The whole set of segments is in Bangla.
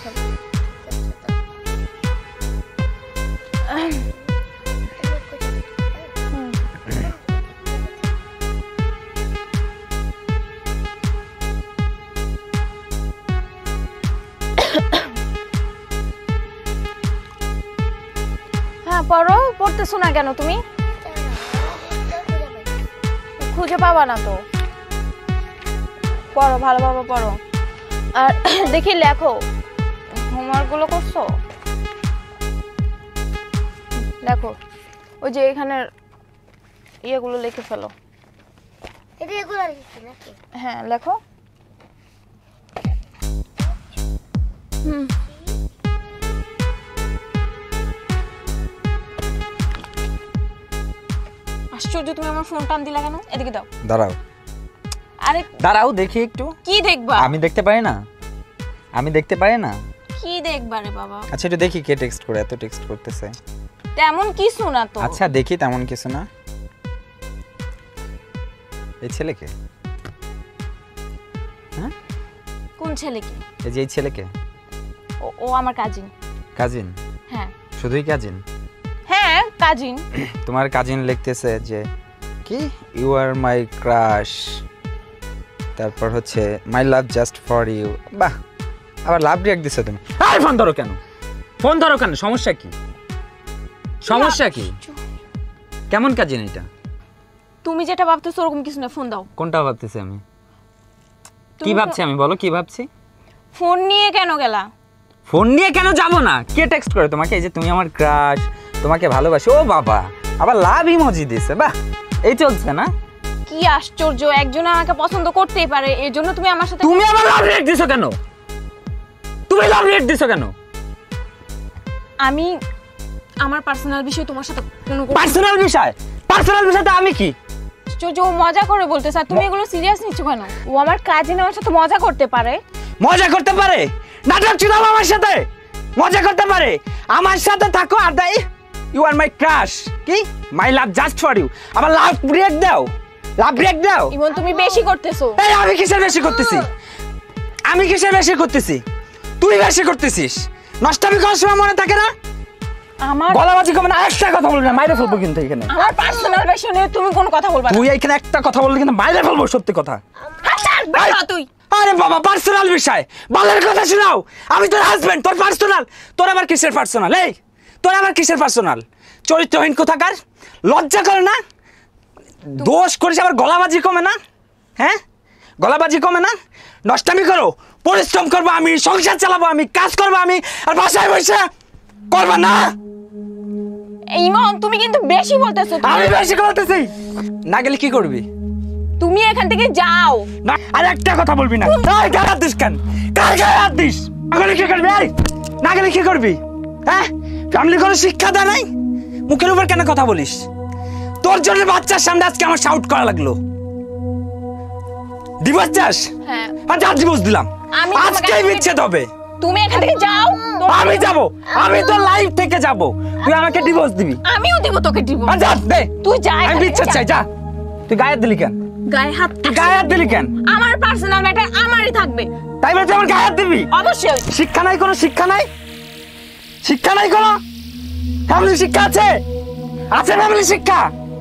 হ্যাঁ পড়ো, পড়তেছো না কেন তুমি? খুঁজে পাবা না তো, পড়ো ভালোভাবে পড়ো। আর দেখি লেখো, হোমওয়ার্ক গুলো করছো? লেখো, ওই যে এখানে ইয়েগুলো লিখে ফেলো। হ্যাঁ লেখো। আশ্চর্য, তুমি আমার ফোন টান দিলা কেন? এদিকে দাও। দাঁড়াও। আরে দাঁড়াও, দেখি একটু। কি দেখবা? আমি দেখতে পারি না, আমি দেখতে পারি না। কি দেখবা রে বাবা? আচ্ছা একটু দেখি কে টেক্সট করে, এত টেক্সট করতেছে। তেমন কিছু না তো। আচ্ছা দেখি, তেমন কিছু না। এই ছেলেকে? হ্যাঁ কোন ছেলেকে? এই যে এই ছেলেকে। ও আমার কাজিন। কাজিন? হ্যাঁ। শুধুই কাজিন? হ্যাঁ কাজিন। তোমার কাজিন লিখতেছে যে কি ইউ আর মাই ক্রাশ, তারপর হচ্ছে মাই লাভ জাস্ট ফর ইউ। বাহ, আবার লাভ রিঅ্যাক্ট দিছো তুমি। আরে ফোন ধরো কেন, ফোন ধরো কেন, সমস্যা কি? সমস্যা কি? কেমন কাজিন এটা? তুমি যেটা ভাবতেছো ওরকম কিছু না, ফোন দাও। কোনটা ভাবতেছি আমি? কি ভাবছি আমি, বলো কি ভাবছি? ফোন নিয়ে কেন গেলা? ফোন নিয়ে কেন যাব না? কে টেক্সট করে তোমাকে এই যে তুমি আমার ক্রাশ, তোমাকে ভালোবাসি? ও বাবা, আবার লাভ ইমোজি দিছে। বাহ, এই চলছে না? কি আশ্চর্য, একজন আমাকে পছন্দ করতেই পারে, এর জন্য তুমি আমার সাথে। তুমি আমার লাভ রিঅ্যাক্ট দিছো কেন? তুমি লাভ রিঅ্যাক্ট দিছো কেন? আমি আমার পার্সোনাল বিষয় তোমার সাথে কোনো পার্সোনাল বিষয়? পার্সোনাল বিষয়টা আমি কি? আশ্চর্য, ও মজা করে বলতেছে আর তুমি এগুলো সিরিয়াস নিচ্ছ কেন? ও আমার কাজিন, আমার সাথে মজা করতে পারে। মজা করতে পারে? নাটক ছিল আমার সাথে? মজা করতে পারে? আমার সাথে থাকো আর দাই ইউ আর মাই ক্রাশ, কি মাই লাভ জাস্ট ফর ইউ। আবার লাভ রিঅ্যাক্ট দাও, লাভ রিঅ্যাক্ট দাও। ইমন তুমি বেশি করতেছো। এই আমি কিসের বেশি করতেছি? আমি কিসের বেশি করতেছি? তুই বেশি করতেছিস। নষ্টামি করার সময় মনে থাকে না? আমার গলাবাজি কমে না, একটা কথা বলবি না, মাইরে ফেলবো কিন্তু এখানে। আমার পার্সোনাল বিষয় নিয়ে তুমি কোনো কথা বলবা না। তুই এখানে একটা কথা বললি কিন্তু মাইরে ফেলবো, সত্যি কথা। হাসান বেটা তুই। আরে বাবা, পার্সোনাল বিষয়, বালের কথা শোনাও। আমি তোর হাজবেন্ড, তোর পার্সোনাল। তোর আবার কিসের পার্সোনাল? এই তোর আবার কিসের পার্সোনাল? চরিত্রহীন কোথাকার, লজ্জা করে না? দোষ করিস আবার গলাবাজি কমে না? হ্যাঁ গলাবাজি কমে না? নষ্টামি করো, পরিশ্রম করবো আমি, সংসার চালাবো আমি, কাজ করবো আমি, আর বাসায় বসে করবা না। ইমন তুমি কিন্তু বেশি বলতেছো। আমি বেশি বলতেছি? না গেলে কি করবি? তুমি এখান থেকে যাও না। আর একটা কথা বলবি না। এই গায়ে হাত দিস কেন? কার গায়ে হাত দিস? না গেলে কি করবি? এই না গেলে কি করবি? হ্যাঁ, ফ্যামিলি কোনো শিক্ষা দেয় নাই? মুখের উপর কেন কথা বলিস? তোর জন্য বাচ্চার সামনে আজকে আমার শাউট করা লাগলো। ডিভোর্স চাস? হ্যাঁ। আচ্ছা ডিভোর্স দিলাম, আমি আজকেই বিচ্ছেদ হবে। তুমি এখান থেকে যাও। আমি যাব, আমি তো লাইফ থেকে যাব। তুই আমাকে ডিভোর্স দিবি? আমিও দেব তোকে ডিভোর্স। আচ্ছা দে, তুই যা, আমি বিচ্ছেদ চাই, যা। তুই গায়ে দিলি কেন? গায়ে হাত? গায়ে হাত দিলি কেন? আমার পার্সোনাল ম্যাটার আমারই থাকবে। তাই বলে তুই আমার গায়ে হাত দিবি? অবশ্যই। শিক্ষা নাই, কোনো শিক্ষা নাই? শিক্ষা নাই কোনো? ফ্যামিলি শিক্ষা আছে? আছে ফ্যামিলি শিক্ষা?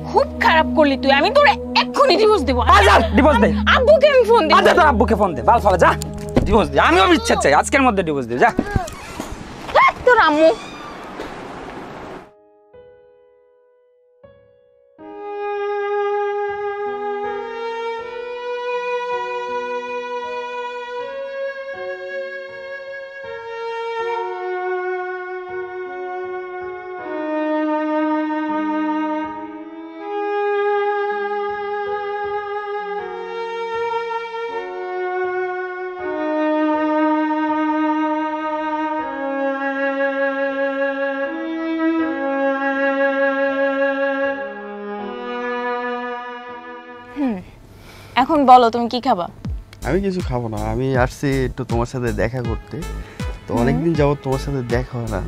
খুব খারাপ করলি তুই, আমি তোর এক্ষুনি ডিভোর্স দেব। আচ্ছা ডিভোর্স দে। আব্বুকে আমি ফোন দিই। আচ্ছা তোর আব্বুকে ফোন দে, বাল ফালা, যা ডিভোর্স দে। আমিও বিচ্ছেদ চাই, আজকের মধ্যে ডিভোর্স দে, যা। তোর আম্মু এখন বলো তুমি কি খাবা? আমি কিছু খাবো না, আমি আসছি একটু তোমার সাথে দেখা করতে। তো অনেকদিন যাবত তোমার সাথে দেখা হয় না,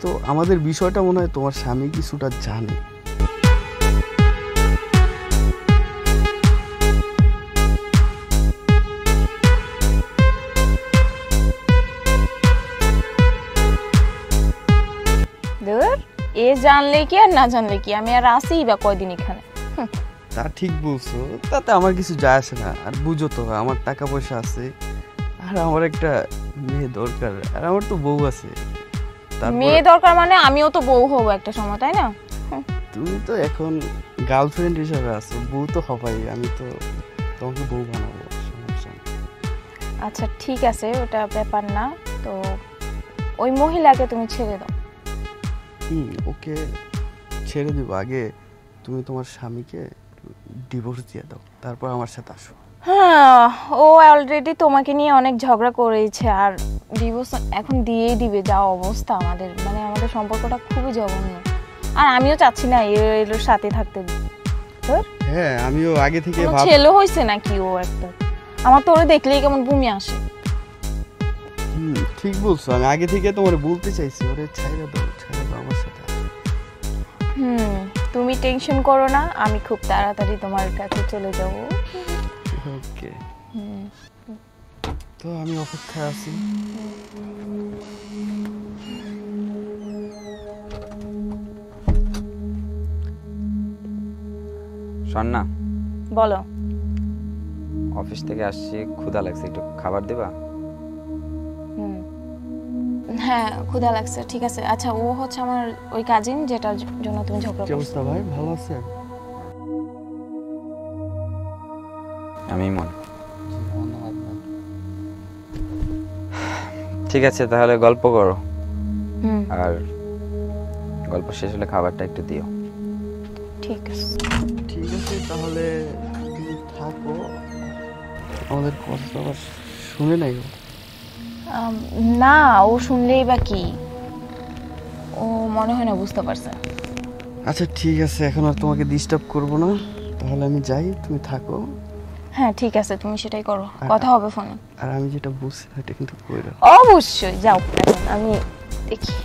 তো আমাদের বিষয়টা মনে হয় তোমার স্বামী কিছুটা জানে। এ জানলে কি আর না জানলে কি, আমি আর আসি বা কয়দিন এখানে। তা ঠিক বলছো, তাতে আমার কিছু যায় আসে না। আর বুঝো তো আমার টাকা পয়সা আছে, আর আমার একটা মেয়ে দরকার, আর আমার তো বউ আছে। মেয়ে দরকার মানে আমিও তো বউ হবো একটা সময়, তাই না? তুমি তো এখন গার্লফ্রেন্ড হিসাবে আছো, বউ তো হবাই। আমি তো তোমাকে বউ বানাবো, সমস্যা নেই। আচ্ছা ঠিক আছে, ওটা ব্যাপার না। তো ওই মহিলাকে তুমি ছেড়ে দাও। ওকে ছেড়ে দিব, আগে তুমি তোমার স্বামীকে ডিভোর্স দিয়ে দাও, তারপর আমার সাথে আসো। হ্যাঁ, ও অলরেডি তোমাকে নিয়ে অনেক ঝগড়া করেছে, আর ডিভোর্স এখন দিয়েই দিবে। যা অবস্থা আমাদের, মানে আমাদের সম্পর্কটা খুবই জঘন্য। আর আমিও চাচ্ছি না এর সাথে থাকতে। তোর হ্যাঁ, আমিও আগে থেকে কোনো ছেলে হইছে নাকি ও একটা? আমার তো ওরে দেখলেই কেমন বমি আসে। ঠিক বলছো, আমি আগে থেকে তোমার বলতে চাইছি, ওরে ছাইড়া দাও আমার সাথে আসো। তুমি টেনশন করো না, আমি খুব তাড়াতাড়ি তোমার কাছে চলে যাব। ওকে, তো আমি অপেক্ষায় আছি। শোন না, বলো। অফিস থেকে আসছি, ক্ষুধা লাগছে, একটু খাবার দেবা? হ্যাঁ, ক্ষুধা লাগছে, ঠিক আছে। আচ্ছা, ও হচ্ছে আমার ওই কাজিন যেটার জন্য তুমি ঝগড়া কি করছো। অবস্থা ভাই, ভালো আছেন? আমি মন। ঠিক আছে, তাহলে গল্প করো, আর গল্প শেষ হলে খাবারটা একটু দিও। ঠিক আছে। ঠিক আছে, তাহলে তুমি থাকো, আমাদের কথা আবার শুনে নাই। না, ও শুনলেই বা কি, ও মনে হয় না বুঝতে পারছে। আচ্ছা ঠিক আছে, এখন আর তোমাকে ডিস্টার্ব করব না, তাহলে আমি যাই, তুমি থাকো। হ্যাঁ ঠিক আছে, তুমি সেটাই করো, কথা হবে ফোনে। আর আমি যেটা বুঝছি এটা কিন্তু কইরা। অবশ্যই যাও, এখন আমি দেখি।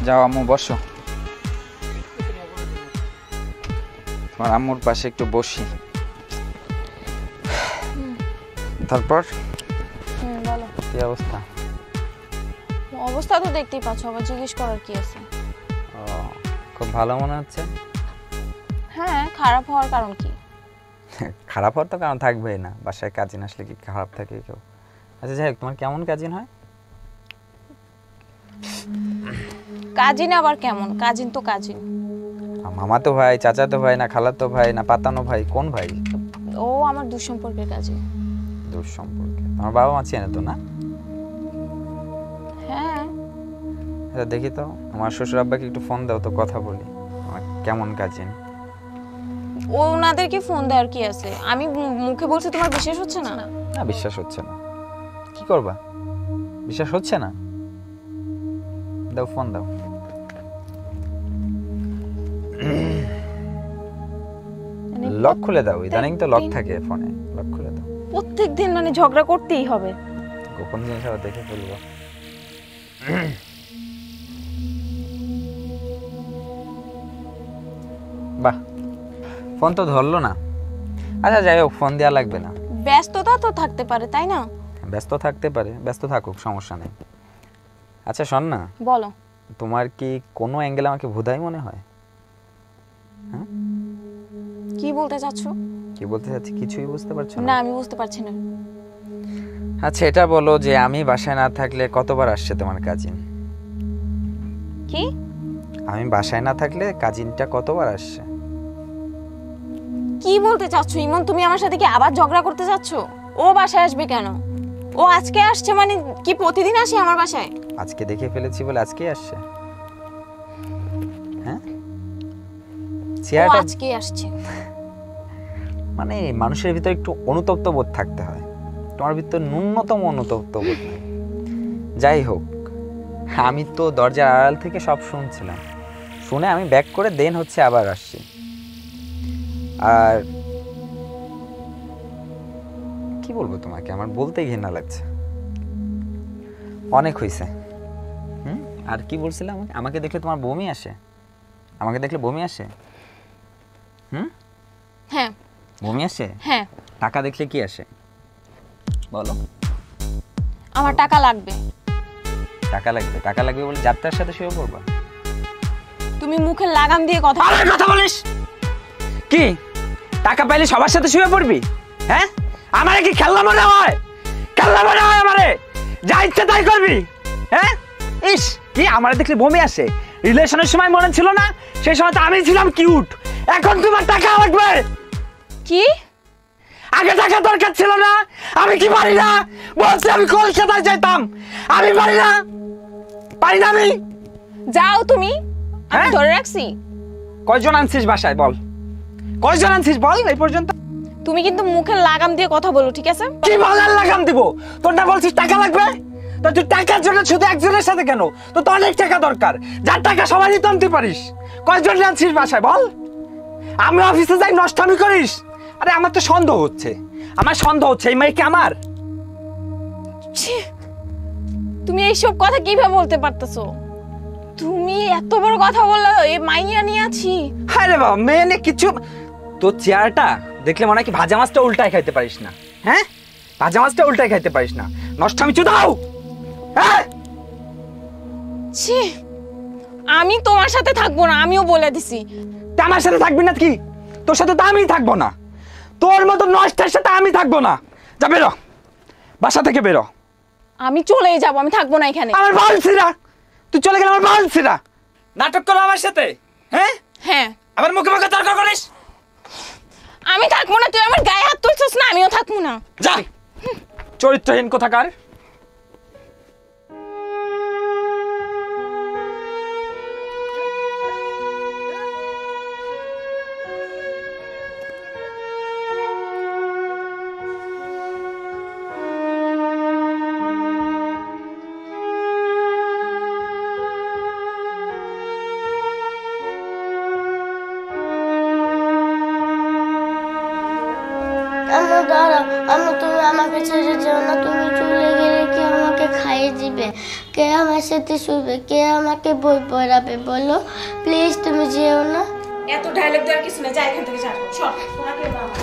যাও আম্মু, বসো। তোমার আম্মুর পাশে একটু বসি। তারপর বলো। কি অবস্থা? অবস্থা তো দেখতেই পাচ্ছ, আবার জিজ্ঞেস করার কি আছে? ও, খুব ভালো মনে হচ্ছে। হ্যাঁ, খারাপ হওয়ার কারণ কি? খারাপ হওয়ার তো কারণ থাকবেই না, বাসায় কাজিন আসলে কি খারাপ থাকে কেউ? আচ্ছা যাই হোক, তোমার কেমন কাজিন হয়? কাজিন আবার কেমন? কাজিন তো কাজিন। মামা তো ভাই, চাচা তো ভাই, না খালাতো ভাই, না পাতানো ভাই, কোন ভাই? ও আমার দুঃসম্পর্কের কাজিন। দূর সম্পর্কে। তোমার বাবা মা চেনে তো না? হ্যাঁ। আচ্ছা দেখি তো, আমার শ্বশুর আব্বাকে একটু ফোন দাও তো, কথা বলি। আমার কেমন কাজিন? ওনাদেরকে ফোন দেওয়ার কি আছে? আমি মুখে বলছি, তোমার বিশ্বাস হচ্ছে না? না, বিশ্বাস হচ্ছে না। কি করবা? বিশ্বাস হচ্ছে না? দাও, ফোন দাও। লক খুলে দাও, ইদানিং তো লক থাকে ফোনে, লক খুলে দাও। প্রত্যেকদিন মানে ঝগড়া করতেই হবে। গোপন জিনিস আবার দেখে ফেলবো। বাহ, ফোন তো ধরলো না। আচ্ছা যাই হোক, ফোন দেওয়া লাগবে না। ব্যস্ততা তো থাকতে পারে, তাই না? ব্যস্ত থাকতে পারে, ব্যস্ত থাকুক, সমস্যা নেই। আচ্ছা শোন না, বলো। তোমার কি কোনো অ্যাঙ্গেল আমাকে ভুদাই মনে হয়? হ্যাঁ, কি বলতে চাচ্ছ? কি বলতে চাচ্ছি কিছুই বুঝতে পারছো না, না? আমি বুঝতে পারছি না। আচ্ছা এটা বলো যে আমি বাসায় না থাকলে কতবার আসছে তোমার কাজিন? কি? আমি বাসায় না থাকলে কাজিনটা কতবার আসছে? কি বলতে চাচ্ছ ইমন? তুমি আমার সাথে কি আবার ঝগড়া করতে যাচ্ছ? ও বাসায় আসবে কেন? ও আজকে আসছে মানে কি প্রতিদিন আসে আমার বাসায়? আজকে দেখে ফেলেছি বলে আজকেই আসছে? হ্যাঁ, ও চেহারাটা আজকে আসছে। মানে মানুষের ভিতর একটু অনুতপ্ত বোধ থাকতে হয়, তোমার ভিতর ন্যূনতম অনুতপ্ত বোধ নেই। যাই হোক, আমি তো দরজার আড়াল থেকে সব শুনছিলাম, শুনে আমি ব্যাক করে দেন হচ্ছে আবার আসছি। আর কি বলবো তোমাকে, আমার বলতে ঘৃণা লাগছে। অনেক হয়েছে। আর কি বলছিলাম? আমাকে দেখলে তোমার বমি আসে? আমাকে দেখলে বমি আসে? হ্যাঁ। বমি আসে? হ্যাঁ। টাকা দেখলে কি আসে বলো? আমার টাকা লাগবে। টাকা লাগবে? টাকা লাগবে বলে যাত্রার সাথে শুয়ে পড়বা? তুমি মুখে লাগাম দিয়ে কথা আবার কথা বলিস কি? টাকা পাইলে সবার সাথে শুয়ে পড়বি? হ্যাঁ, আমারে কি খেলনা মনে হয়? খেলনা মনে হয় আমারে? যা ইচ্ছে তাই করবি? হ্যাঁ, ইস কি আমারে দেখলে বমি আসে। রিলেশনের সময় মনে ছিল না? সেই সময় তো আমি ছিলাম কিউট। এখন তোমার টাকা লাগবে? কি? আগে টাকা দরকার ছিল না? আমি কি পারি না? বলছি আমি কলকাতায় যেতাম। আমি পারি না? পারি না আমি? যাও তুমি, আমি হ্যাঁ? ধরে রাখছি। কয়জন আনছিস বাসায় বল? কয়জন আনছিস বল এই পর্যন্ত? তুমি কিন্তু মুখে লাগাম দিয়ে কথা বলো, ঠিক আছে? কি বালার লাগাম দিব? তোর না বলছিস টাকা লাগবে? তো তুই টাকার জন্য শুধু একজনের সাথে কেন? তো তোর অনেক টাকা দরকার। যার টাকা সবারই তো আনতে পারিস। কয়জন আনছিস বাসায় বল? আমি অফিসে যাই নষ্টামি করিস? আরে আমার তো সন্দেহ হচ্ছে, আমার সন্দেহ হচ্ছে এই মেয়ে কি আমার? ছি, তুমি এইসব কথা কিভাবে বলতে পারতেছো? তুমি এত বড় কথা বললো, এই মাইয়া নিয়ে আছি। আরে বাবা, মেয়ে নিয়ে কিছু। তোর চেয়ারটা দেখলে মনে হয় কি ভাজা মাছটা উল্টায় খাইতে পারিস না? হ্যাঁ, ভাজা মাছটা উল্টায় খাইতে পারিস না। নষ্টামি চুদাও। হ্যাঁ, ছি, আমি তোমার সাথে থাকবো না, আমিও বলে দিছি। তা আমার সাথে থাকবি না কি? তোর সাথে তো আমি থাকবো না। তোর মতো নষ্টের সাথে আমি থাকবো না। যা বেরো, বাসা থেকে বেরো। আমি চলেই যাবো, আমি থাকবো না এখানে। আমার বলছি না, তুই চলে গেলে আমার বলছি না। নাটক করো আমার সাথে? হ্যাঁ, হ্যাঁ, আবার মুখে মুখে তর্ক করিস? আমি থাকবো না। তুই আমার গায়ে হাত তুলছিস না, আমিও থাকবো না। যা, চরিত্রহীন কোথাকার। আম্মু দাঁড়াও, আম্মু তুমি আমাকে ছেড়ে যেও না। তুমি চলে গেলে কে আমাকে খাইয়ে দিবে? কে আমার সাথে শুবে? কে আমাকে বই পড়াবে? বলো প্লিজ, তুমি যেও না। এত ডায়লগ দেওয়ার কিছু নেই, যা এখান থেকে যা। চল, তোমাকে বাবা।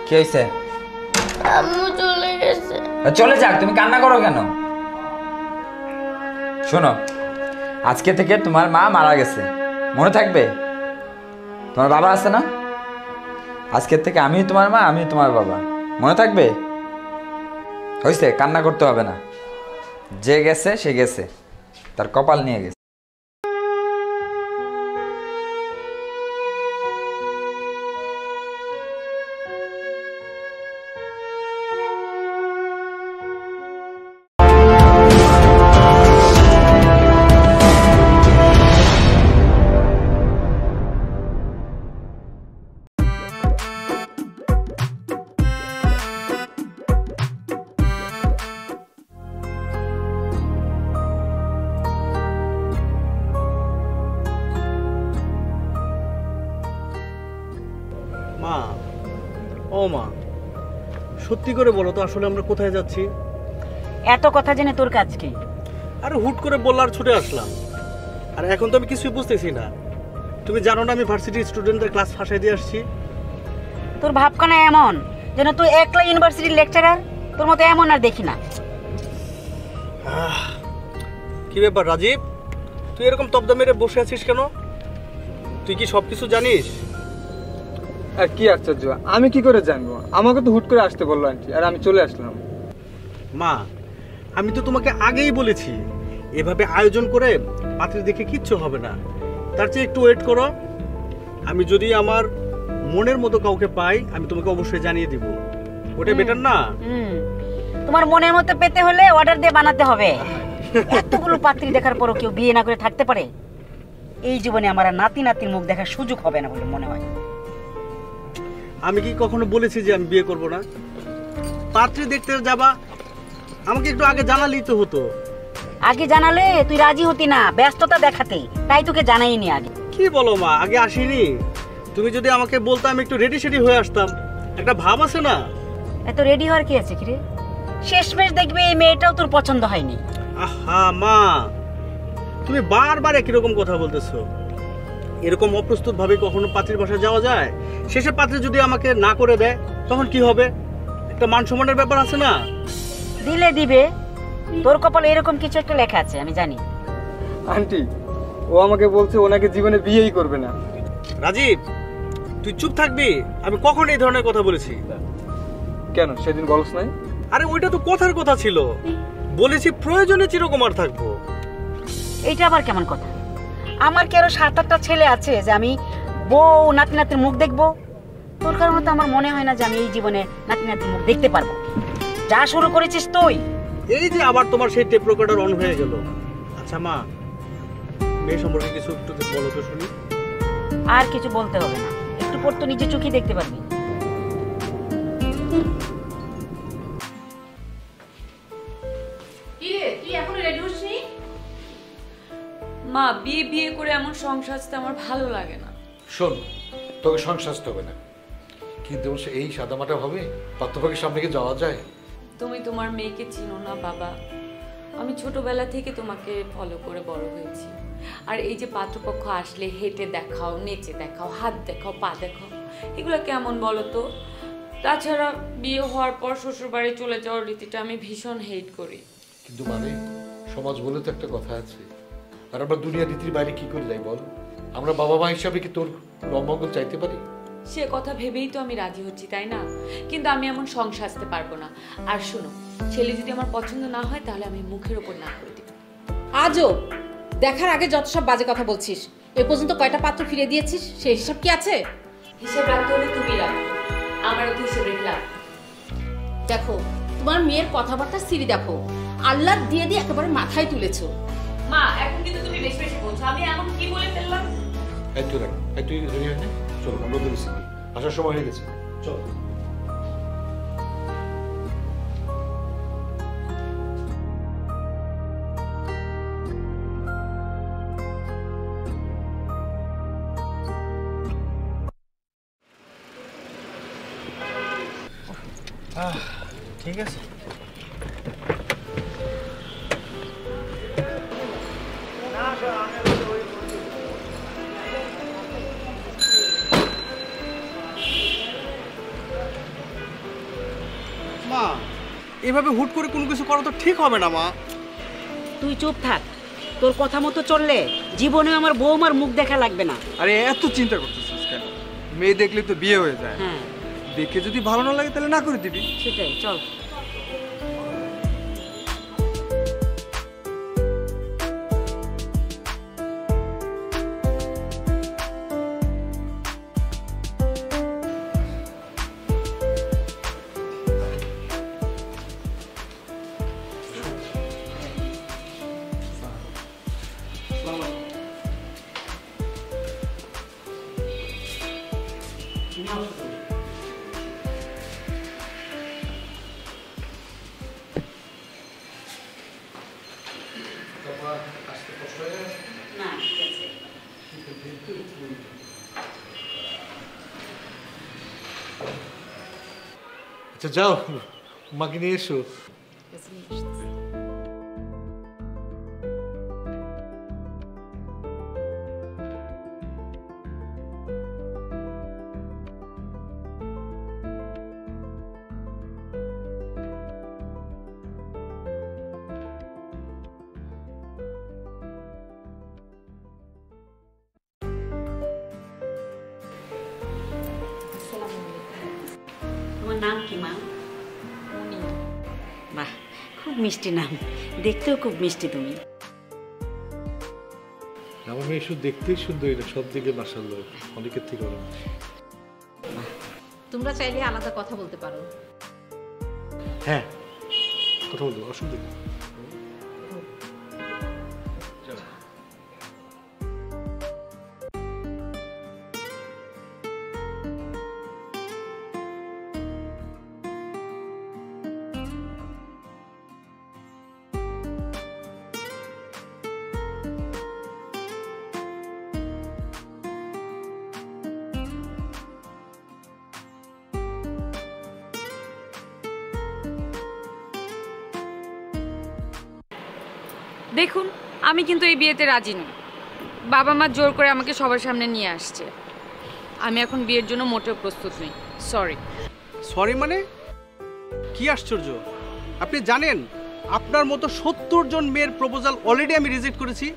কি হয়েছে? আম্মু চলে গেছে। চলে যাক, তুমি কান্না করো কেন? শোনো, আজকে থেকে তোমার মা মারা গেছে, মনে থাকবে? তোমার বাবা আছে না? আজকের থেকে আমি তোমার মা, আমি তোমার বাবা, মনে থাকবে? হয়েছে, কান্না করতে হবে না। যে গেছে সে গেছে, তার কপাল নিয়ে গেছে। মা, ও মা, সত্যি করে বলো তো আসলে আমরা কোথায় যাচ্ছি? এত কথা জেনে তোর কাজ কি? আরে হুট করে বললার ছুটে আসলাম। আর এখন তো আমি কিছুই বুঝতেছি না। তুমি জানো না আমি ভার্সিটি স্টুডেন্টদের ক্লাস ফাঁসাই দিয়ে আসছি। তোর ভাবখানা এমন যেন তুই একলা ইউনিভার্সিটির লেকচারার। তোর মতো এমন আর দেখি না। কি ব্যাপার রাজীব, তুই এরকম তবদা মেরে বসে আছিস কেন? তুই কি সবকিছু জানিস? আর কি আশ্চর্য, আমি কি করে জানবো? আমাকে তো হুট করে আসতে বললো আন্টি, আর আমি চলে আসলাম। মা, আমি তো তোমাকে আগেই বলেছি এভাবে আয়োজন করে পাত্রী দেখে কিচ্ছু হবে না। তার চেয়ে একটু ওয়েট করো। আমি যদি আমার মনের মতো কাউকে পাই আমি তোমাকে অবশ্যই জানিয়ে দিব। ওটা বেটার না? তোমার মনের মতো পেতে হলে অর্ডার দিয়ে বানাতে হবে। এতগুলো পাত্রী দেখার পরও কেউ বিয়ে না করে থাকতে পারে? এই জীবনে আমার আর নাতি নাতির মুখ দেখার সুযোগ হবে না বলে মনে হয়। আমি কি কখনো বলেছি যে আমি বিয়ে করব না? পাত্রী দেখতে যাবা, আমাকে একটু আগে জানালেই তো হতো। আগে জানালে তুই রাজি হতি না, ব্যস্ততা দেখাতে, তাই তোকে জানাইনি আগে। কি বলো মা, আগে আসিনি? তুমি যদি আমাকে বলতে আমি একটু রেডি সেডি হয়ে আসতাম। একটা ভাব আছে না? এত রেডি হওয়ার কি আছে কি রে? শেষমেশ দেখবি এই মেয়েটাও তোর পছন্দ হয়নি। আহা মা, তুমি বারবার একই রকম কথা বলতেছো। এরকম অপ্রস্তুত ভাবে কখনো পাত্রীর বাসায় যাওয়া যায়? শেষে পাত্রী যদি আমাকে না করে দেয় তখন কি হবে? একটা মান সম্মানের ব্যাপার আছে না? দিলে দিবে, তোর কপালে এরকম কিছু একটা লেখা আছে আমি জানি। আন্টি, ও আমাকে বলছে ওনাকে জীবনে বিয়েই করবে না। রাজীব, তুই চুপ থাকবি? আমি কখন এই ধরনের কথা বলেছি? কেন সেদিন বলস নাই? আরে ওইটা তো কথার কথা ছিল, বলেছি প্রয়োজনে চিরকুমার থাকবো। এইটা আবার কেমন কথা? আমার কি আরো 7-8টা ছেলে আছে যে আমি বউ নাতি নাতির মুখ দেখবো? তোর কারণে তো আমার মনে হয় না যে আমি এই জীবনে নাতি নাতির মুখ দেখতে পারবো। যা শুরু করেছিস তুই। এই যে আবার তোমার সেই টেপ রেকর্ডার অন হয়ে গেল। আচ্ছা মা, মেয়ে সম্পর্কে কিছু একটু বলো তো শুনি। আর কিছু বলতে হবে না, একটু পর তো নিজে চোখে দেখতে পারবি। মা, বিয়ে বিয়ে করে এমন সংসার সাজতে আমার ভালো লাগে না। শোন, তোকে সংসার সাজতে হবে না, কিন্তু এই সাদামাটা ভাবে পাত্রপক্ষের সামনে কি যাওয়া যায়? তুমি তোমার মেয়েকে চিনো না বাবা। আমি ছোটবেলা থেকে তোমাকে ফলো করে বড় হয়েছি। আর এই যে পাত্রপক্ষ আসলে হেঁটে দেখাও, নেচে দেখাও, হাত দেখাও, পা দেখাও, এগুলো কেমন বলো তো? তাছাড়া বিয়ে হওয়ার পর শ্বশুরবাড়ি চলে যাওয়ার রীতিটা আমি ভীষণ হেট করি। কিন্তু মানে সমাজ বলে তো একটা কথা আছে, আর আমরা দুনিয়া রীতির বাইরে কি করে যাই বল? আমরা বাবা মা হিসাবে কি তোর রমঙ্গল চাইতে পারি? সে কথা ভেবেই তো আমি রাজি হচ্ছি, তাই না? কিন্তু আমি এমন সংসার সাজতে পারবো না। আর শোনো, ছেলে যদি আমার পছন্দ না হয় তাহলে আমি মুখের ওপর না করে দিব। আজও দেখার আগে যত সব বাজে কথা বলছিস, এ পর্যন্ত কয়টা পাত্র ফিরে দিয়েছিস সেই হিসাব কি আছে? হিসেব রাখতে হলে তুমি রাখো, আমারও তো হিসেব রেখে লাভ। দেখো, তোমার মেয়ের কথাবার্তা সিরি দেখো, আল্লাহ দিয়ে দিয়ে একেবারে মাথায় তুলেছো। মা, এখন কিন্তু তুমি বেশি বেশি বলছো। আমি এমন কি বলে ফেললাম? এই তুই রাখ, এই তুই রেডি হয় না? চলো আমরা বেরিয়েছি, আসার সময় হয়ে গেছে, চল। ঠিক আছে। মা, এভাবে হুট করে কোনো কিছু করা তো ঠিক হবে না মা। তুই চুপ থাক, তোর কথা মতো চললে জীবনে আমার বৌমার মুখ দেখা লাগবে না। আরে এত চিন্তা করতেছিস কেন? মেয়ে দেখলে তো বিয়ে হয়ে যায়। হ্যাঁ, দেখে যদি ভালো না লাগে তাহলে না করে দিবি। সেটাই, চল। না, ঠিক আছে। আচ্ছা যাও, মাকে নিয়ে এসো। তোমার নাম কি মা? বাহ, খুব মিষ্টি নাম, দেখতেও খুব মিষ্টি তুমি। আমার মেয়ে শুধু দেখতেই সুন্দর, এটা সব দিকে মাশাআল্লাহ অনেকের থেকে অনেক। তোমরা চাইলে আলাদা কথা বলতে পারো। হ্যাঁ, কথা বলতে অসুবিধা নেই। দেখুন, আমি কিন্তু এই বিয়েতে রাজি নই। বাবা মা জোর করে আমাকে সবার সামনে নিয়ে আসছে। আমি এখন বিয়ের জন্য মোটেও প্রস্তুত নই। সরি। সরি মানে? কি আশ্চর্য! আপনি জানেন আপনার মতো 70 জন মেয়ের প্রপোজাল অলরেডি আমি রিজেক্ট করেছি,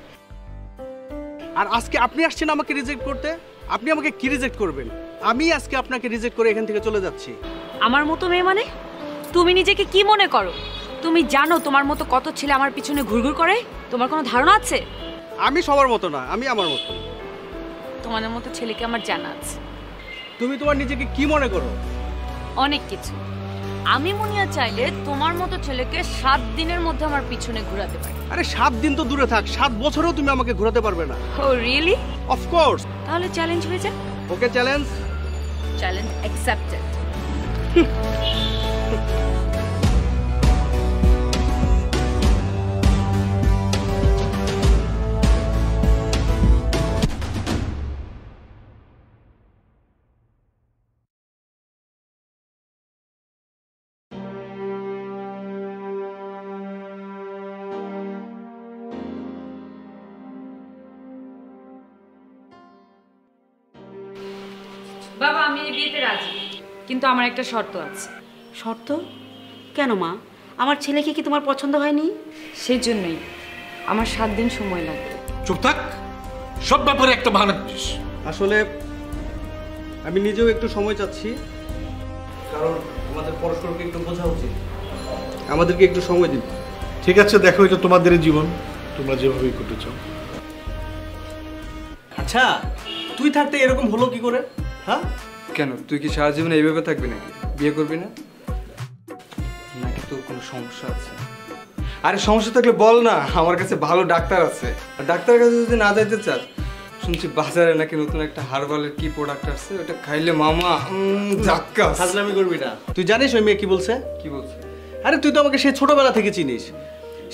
আর আজকে আপনি আসছেন আমাকে রিজেক্ট করতে? আপনি আমাকে কি রিজেক্ট করবেন? আমি আজকে আপনাকে রিজেক্ট করে এখান থেকে চলে যাচ্ছি। আমার মতো মেয়ে মানে? তুমি নিজেকে কি মনে করো? তুমি জানো তোমার মতো কত ছেলে আমার পিছনে ঘুরঘুর করে? তোমার কোনো ধারণা আছে? আমি সবার মতো না, আমি আমার মতো। তোমাদের মতো ছেলেকে আমার জানা আছে। তুমি তোমার নিজেকে কি মনে করো? অনেক কিছু। আমি মুনিয়া চাইলে তোমার মতো ছেলেকে 7 দিনের মধ্যে আমার পিছনে ঘোরাতে পারি। আরে 7 দিন তো দূরে থাক, 7 বছরেও তুমি আমাকে ঘোরাতে পারবে না। ও রিয়েলি? Of course. তাহলে চ্যালেঞ্জ হয়ে যাক। ওকে, চ্যালেঞ্জ। Challenge accepted. বাবা, আমি এই বিয়েতে রাজি, কিন্তু আমার একটা শর্ত আছে। শর্ত? কেন মা? আমার ছেলেকে কি তোমার পছন্দ হয়নি? সেই জন্যই আমার 7 দিন সময় লাগবে। চুপ থাক, সব ব্যাপারে একটা বাহানা দিস। আসলে আমি নিজেও একটু সময় চাচ্ছি, কারণ আমাদের পরস্পরকে একটু বোঝা উচিত। আমাদেরকে একটু সময় দিন। ঠিক আছে, দেখো, এটা তোমাদের জীবন, তোমরা যেভাবেই করতে চাও। আচ্ছা, তুই থাকতে এরকম হলো কি করে? হ্যাঁ, কেন, তুই কি সারা জীবনে এইভাবে থাকবি নাকি? বিয়ে করবি না নাকি তোর কোনো সমস্যা আছে? আরে সমস্যা থাকলে বল না, আমার কাছে ভালো ডাক্তার আছে। আর ডাক্তারের কাছে যদি না যাইতে চাস, শুনছি বাজারে নাকি নতুন একটা হার্বালের কি প্রোডাক্ট আসছে, ওটা খাইলে মামা জাক্কা। ফাজলামি করবি না। তুই জানিস ওই মেয়ে কি বলছে? কি বলছে? আরে তুই তো আমাকে সেই ছোটবেলা থেকে চিনিস,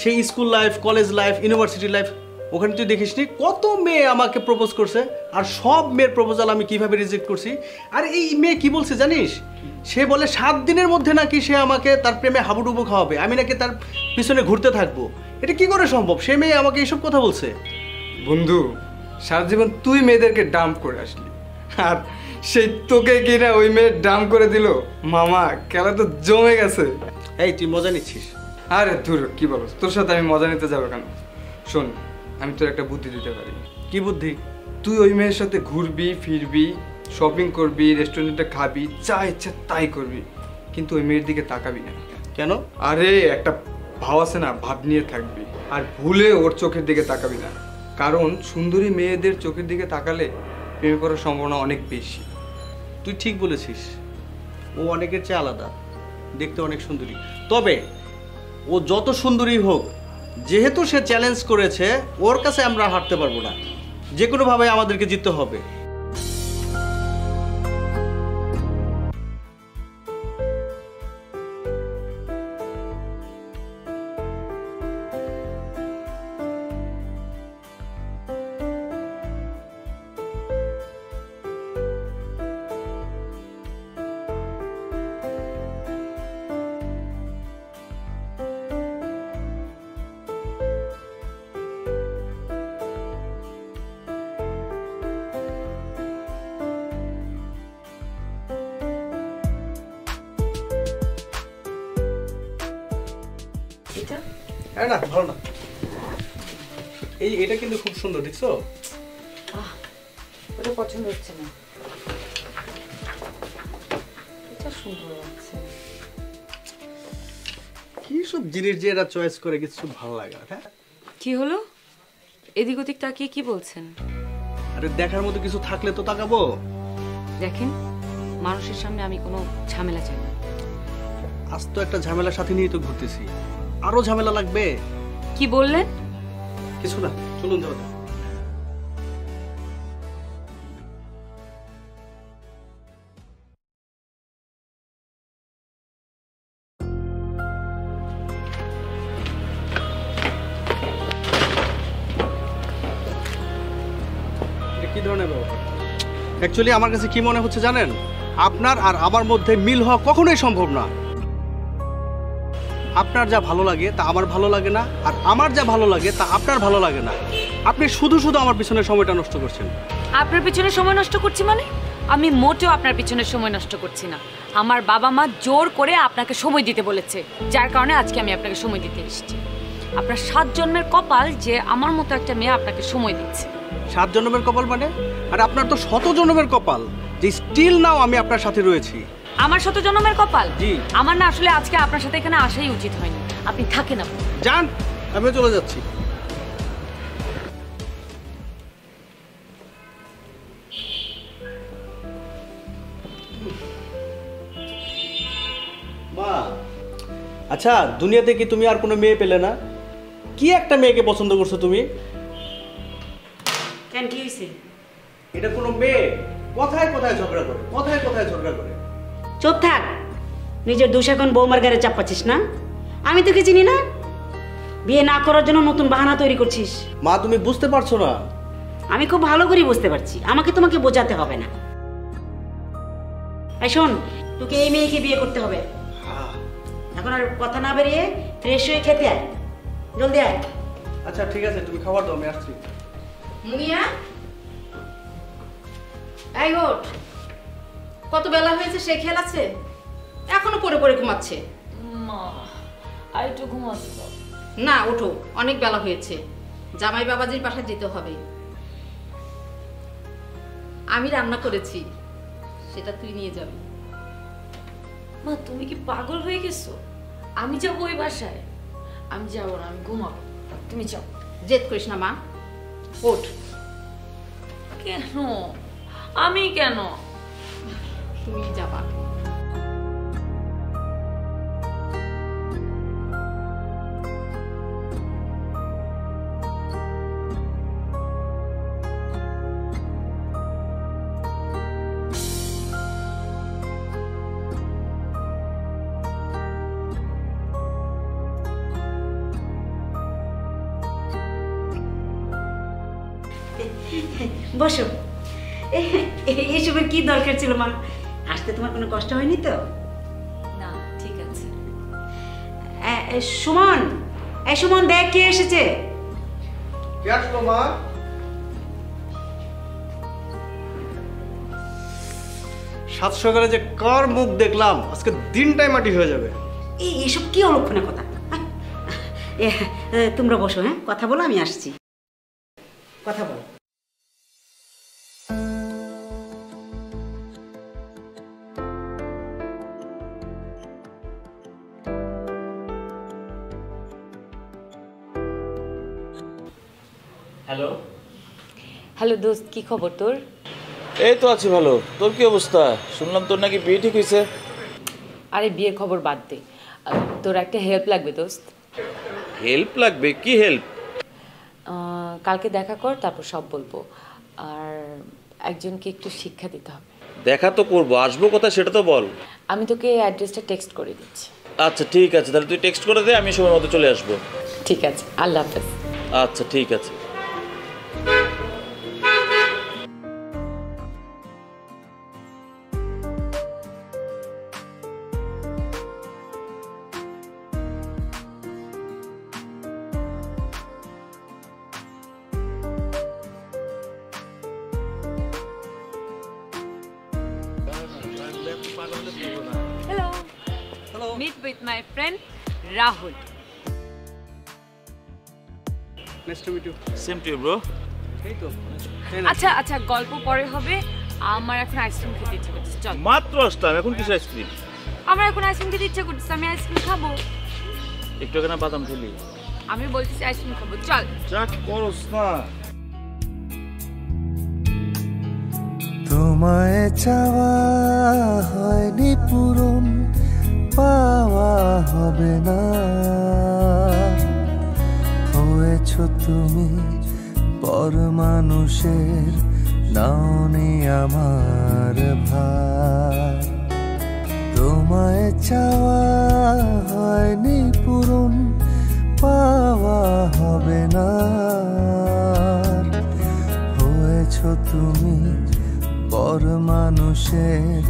সেই school life, college life, university life, ওখানে তুই দেখিসনি কত মেয়ে আমাকে প্রপোজ করছে, আর সব মেয়ের প্রপোজাল আমি কিভাবে রিজেক্ট করছি। আর এই মেয়ে কি বলছে জানিস? সে বলে 7 দিনের মধ্যে নাকি সে আমাকে তার প্রেমে হাবুডুবু খাওয়াবে, আমি নাকি তার পিছনে ঘুরতে থাকবো। এটা কি করে সম্ভব? সে মেয়ে আমাকে এইসব কথা বলছে। বন্ধু, সারা জীবন তুই মেয়েদেরকে ডাম্প করে আসলি, আর সেই তোকে কিনা ওই মেয়ে ডাম্প করে দিল। মামা, খেলা তো জমে গেছে। এই তুই মজা নিচ্ছিস? আরে ধুর, কি বলো, তোর সাথে আমি মজা নিতে যাবো কেন? শোন, আমি তোর একটা বুদ্ধি দিতে পারি। কি বুদ্ধি? তুই ওই মেয়ের সাথে ঘুরবি ফিরবি, শপিং করবি, রেস্টুরেন্টে খাবি, যা ইচ্ছা তাই করবি, কিন্তু ওই মেয়ের দিকে তাকাবি না। কেন? আরে একটা ভাব আছে না, ভাব নিয়ে থাকবি, আর ভুলে ওর চোখের দিকে তাকাবি না। কারণ সুন্দরী মেয়েদের চোখের দিকে তাকালে প্রেমে পড়ার সম্ভাবনা অনেক বেশি। তুই ঠিক বলেছিস, ও অনেকের চেয়ে আলাদা, দেখতে অনেক সুন্দরী। তবে ও যত সুন্দরী হোক, যেহেতু সে চ্যালেঞ্জ করেছে, ওর কাছে আমরা হারতে পারবো না। যে কোনোভাবে আমাদেরকে জিততে হবে। না, ভালো না। এটা কিন্তু খুব সুন্দর, দেখছো? ওটা পছন্দ হচ্ছে না। এটা সুন্দর লাগছে। কি সব জিনিস যে এরা চয়েস করে, কিছু ভালো লাগে না। হ্যাঁ, কি হলো? এদিক ওদিক তাকিয়ে কি বলছেন? আরে দেখার মতো কিছু থাকলে তো তাকাবো। দেখেন, মানুষের সামনে আমি কোনো ঝামেলা চাই না। আজ তো একটা ঝামেলার সাথে নিয়ে তো ঘুরতেছি, আরো ঝামেলা লাগবে। কি বললেন? কিছু না, চলুন যাও। কি ধরনের ব্যাপার? অ্যাকচুয়ালি আমার কাছে কি মনে হচ্ছে জানেন? আপনার আর আমার মধ্যে মিল হওয়া কখনোই সম্ভব না। আপনার যা ভালো লাগে তা আমার ভালো লাগে না, আর আমার যা ভালো লাগে তা আপনার ভালো লাগে না। আপনি শুধু শুধু আমার পিছনে সময়টা নষ্ট করছেন। আপনার পিছনে সময় নষ্ট করছি মানে? আমি মোটেও আপনার পিছনে সময় নষ্ট করছি না। আমার বাবা মা জোর করে আপনাকে সময় দিতে বলেছে, যার কারণে আজকে আমি আপনাকে সময় দিতে এসেছি। আপনার 7 জন্মের কপাল যে আমার মতো একটা মেয়ে আপনাকে সময় দিচ্ছে। 7 জন্মের কপাল মানে? আর আপনার তো 100 জন্মের কপাল যে স্টিল নাও আমি আপনার সাথে রয়েছি। আমার 100 জন্মের কপাল? জি। আমার না আসলে আজকে আপনার সাথে এখানে আসাই উচিত হয়নি। আপনি থাকেন না। যান, আমিও চলে যাচ্ছি। মা, আচ্ছা দুনিয়াতে কি তুমি আর কোনো মেয়ে পেলে না? কি একটা মেয়েকে পছন্দ করছো তুমি? কেন, কি হয়েছে? এটা কোনো মেয়ে? কোথায় কোথায় ঝগড়া করে, কোথায় কোথায় ঝগড়া করে। চুপ থাক। নিজের দোষ এখন বৌমার গায়ে চাপাচ্ছিস না? আমি তোকে চিনি না? বিয়ে না করার জন্য নতুন বাহানা তৈরি করছিস। মা তুমি বুঝতে পারছো না? আমি খুব ভালো করে বুঝতে পারছি, আমাকে তোমাকে বোঝাতে হবে না। এই শোন, তোকে এই মেয়েকে বিয়ে করতে হবে। এখন আর কথা না বেরিয়ে ফ্রেশ হয়ে খেতে আয়, জলদি আয়। আচ্ছা ঠিক আছে, তুমি খাবার দাও, আমি আসছি। মুনিয়া, এই ওঠ। কত বেলা হয়েছে, সে খেয়াল আছে? এখনো পড়ে পড়ে ঘুমাচ্ছে। মা আর একটু ঘুমাতে দাও না, ওঠো, অনেক বেলা হয়েছে। জামাই বাবাজির বাসায় যেতে হবে। আমি রান্না করেছি, সেটা তুই নিয়ে যাবি। মা তুমি কি পাগল হয়ে গেছো? আমি যাবো ওই বাসায়? আমি যাবো না, আমি ঘুমাবো। তুমি যাও। জেদ করিস না মা, ওঠ। কেন? আমি কেন? তুমি যাবা। বসো। এইসবের কি দরকার ছিল মা? আসতে তোমার কোনো কষ্ট হয়নি তো? না, ঠিক আছে। সুমন, এই সুমন দেখ কে এসেছে। কে আসলো মা? সাত সকালে যে কার মুখ দেখলাম, আজকে দিনটাই মাটি হয়ে যাবে। এইসব কি অলক্ষণের কথা? তোমরা বসো, হ্যাঁ কথা বলো, আমি আসছি। কথা বলো। হ্যালো হ্যালো দোস্ত, কি খবর তোর? এই তো আছি ভালো। তোর কি অবস্থা? শুনলাম তোর নাকি বিয়ে ঠিক হয়েছে। আরে বিয়ের খবর বাদ দে, তোর একটা হেল্প লাগবে দোস্ত। হেল্প লাগবে? কি হেল্প? কালকে দেখা কর, তারপর সব বলবো। আর একজনকে একটু শিক্ষা দিতে হবে। দেখা তো করবো, আসবো কোথায় সেটা তো বল। আমি তোকে অ্যাড্রেসটা টেক্সট করে দিচ্ছি। আচ্ছা ঠিক আছে, তাহলে তুই টেক্সট করে দে, আমি সময় মতো চলে আসবো। ঠিক আছে, আল্লাহ হাফেজ। আচ্ছা ঠিক আছে। Hello. Hello. Meet with my friend Rahul. Nice to meet you. Same to you, bro. এই তো। আচ্ছা আচ্ছা, গল্প পরে হবে। আমার এখন আইসক্রিম খেতে ইচ্ছে করছে, চল। মাত্র আসলাম, এখন কিসের আইসক্রিম? আমার এখন আইসক্রিম খেতে ইচ্ছে করছে, আমি আইসক্রিম খাবো। একটু এখানে বাদাম খেলি। আমি বলতেছি আইসক্রিম খাবো, চল। যা করস না। তোমায় চাওয়া হয়নি পূরণ, পাওয়া হবে না। হয়েছ তুমি পর মানুষের, নাওনি আমার ভার। তোমায় চাওয়া হয়নি পূরণ, পাওয়া হবে না। হয়েছ তুমি পর মানুষের,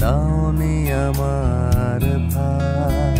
নাওনি আমার ভার।